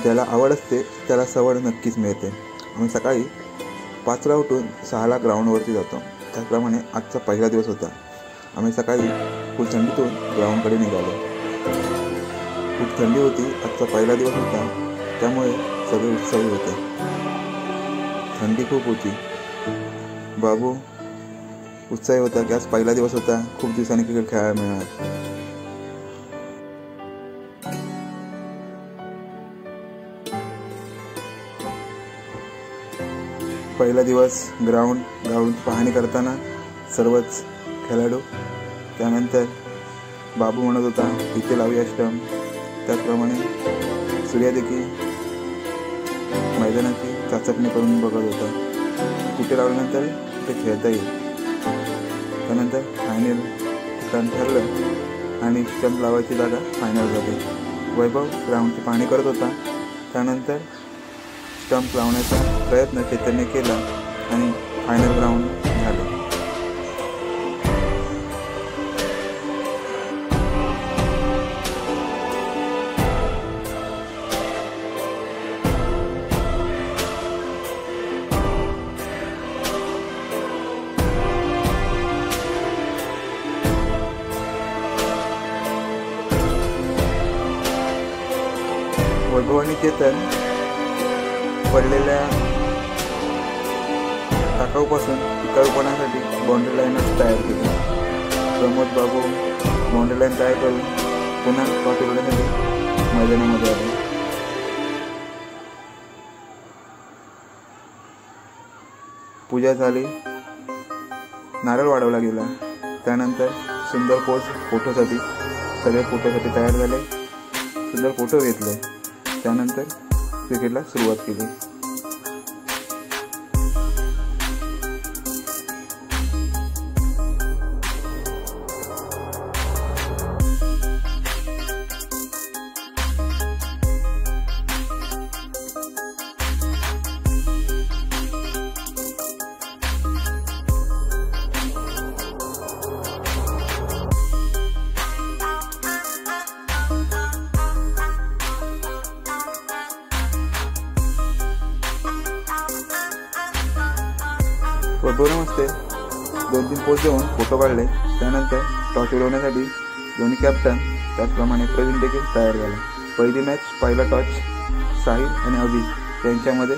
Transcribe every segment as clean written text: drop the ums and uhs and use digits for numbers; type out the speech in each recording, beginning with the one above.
ज्याला आवड असते त्याला सवड नक्कीच मिळते। आम्ही सकाळी 5ला उठून 6ला ग्राउंडवरती जातो। त्याचप्रमाणे आजचा पहिला दिवस होता। आम्ही सकाळी फुल थंडीतून ग्राउंडकडे निघालो। खूप थंडी होती, आजचा पहिला दिवस होता, त्यामुळे सगळे उत्साही होते। थंडी खूप होती। बाबू उत्साही होता की आज पहिला दिवस होता, खूप दिवसांनी क्रिकेट खेळायला मिळणार। पहिला दिवस ग्राउंड पाहणी करताना सर्वच खेळाडू, त्यानंतर बाबू म्हणत होता इथे लावूया स्टंप। त्याचप्रमाणे सूर्या देखील मैदानाची चाचपणी करून बघत होता, कुठे लावल्यानंतर कुठे खेळता येईल। त्यानंतर फायनल ठिकाण ठरलं आणि स्टंप लावायची जागा फायनल झाली। वैभव ग्राउंडची पाहणी करत होता, त्यानंतर स्टंप लावण्याचा प्रयत्न चैतन्य केला आणि फायनल ग्राउंड झालं। वैभव आणि चेतन पडलेल्या टाकाऊपासून टिकाऊपणासाठी बाउंड्री लाईनच तयार केली। प्रमोद बाबू बाउंड्री लाईन तयार करून पुन्हा टॉस उडवण्यासाठी मैदानामध्ये आले। पूजा झाली, नारळ वाढवला गेला। त्यानंतर सुंदर पोज फोटोसाठी सगळे फोटोसाठी तयार झाले, सुंदर फोटो घेतले। त्यानंतर क्रिकेटला सुरुवात केली। वैभव नमस्ते 2-3 पोज देऊन फोटो काढले। त्यानंतर टॉस उडवण्यासाठी दोन्ही कॅप्टन त्याचप्रमाणे प्रवीण देखील तयार झाले। पहिली मॅच पहिला टॉस साहिल आणि अभि यांच्यामध्ये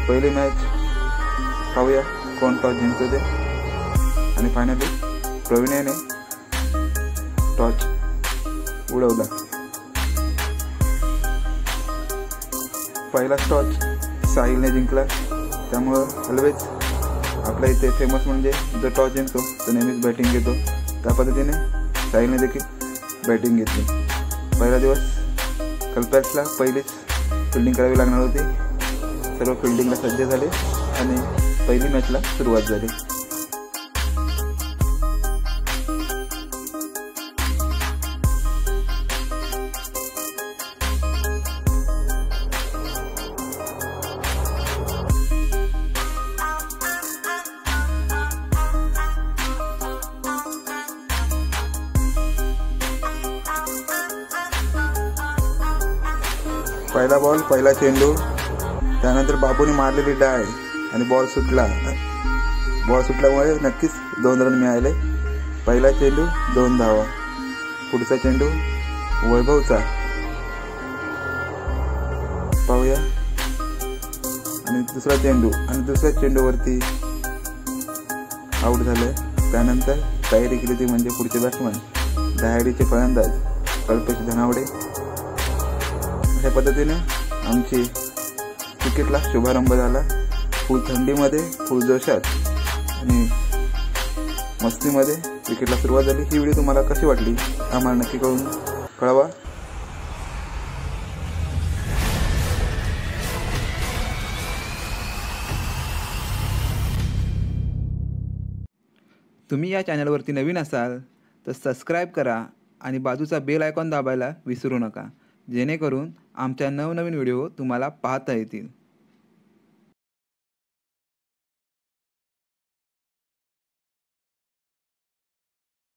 पहिली मॅच पाहूया कोण टॉस जिंकतो ते। आणि फायनली प्रवीण याने टॉस उडवला। पहिला टॉस साहिलने जिंकला, त्यामुळं ऑलवेज आपल्या इथे फेमस म्हणजे जो टॉस जिंकतो तो नेहमीच बॅटिंग घेतो। त्या पद्धतीने साहिलने देखील बॅटिंग घेतली। पहिला दिवस कल्पॅक्सला पहिलीच फिल्डिंग करावी लागणार होती। सर्व फिल्डिंगला सज्ज झाले आणि पहिली मॅचला सुरुवात झाली। पहिला बॉल पहिला चेंडू, त्यानंतर बाबूने मारलेली डाय आणि बॉल सुटल्यामुळे नक्कीच 2 रन मिळाले। पहिला चेंडू 2 धावा। पुढचा चेंडू वैभवचा पाहूया आणि दुसरा दुसऱ्या चेंडूवरती आउट झाले। त्यानंतर तयारी केली ती म्हणजे पुढचे बॅट्समन दहाडीचे फलंदाज कल्पेश धनावडे। अशा पद्धतीने आमची क्रिकेटला शुभारंभ झाला। फुल थंडीमध्ये फुल जोशात आणि मस्तीमध्ये क्रिकेटला सुरुवात झाली। ही व्हिडिओ तुम्हाला कशी वाटली आम्हाला नक्की कळवा। तुम्ही या चॅनलवरती नवीन असाल तर सबस्क्राईब करा आणि बाजूचा बेल आयकॉन दाबायला विसरू नका, जेणेकरून आमच्या नवनवीन व्हिडिओ तुम्हाला पाहता येतील।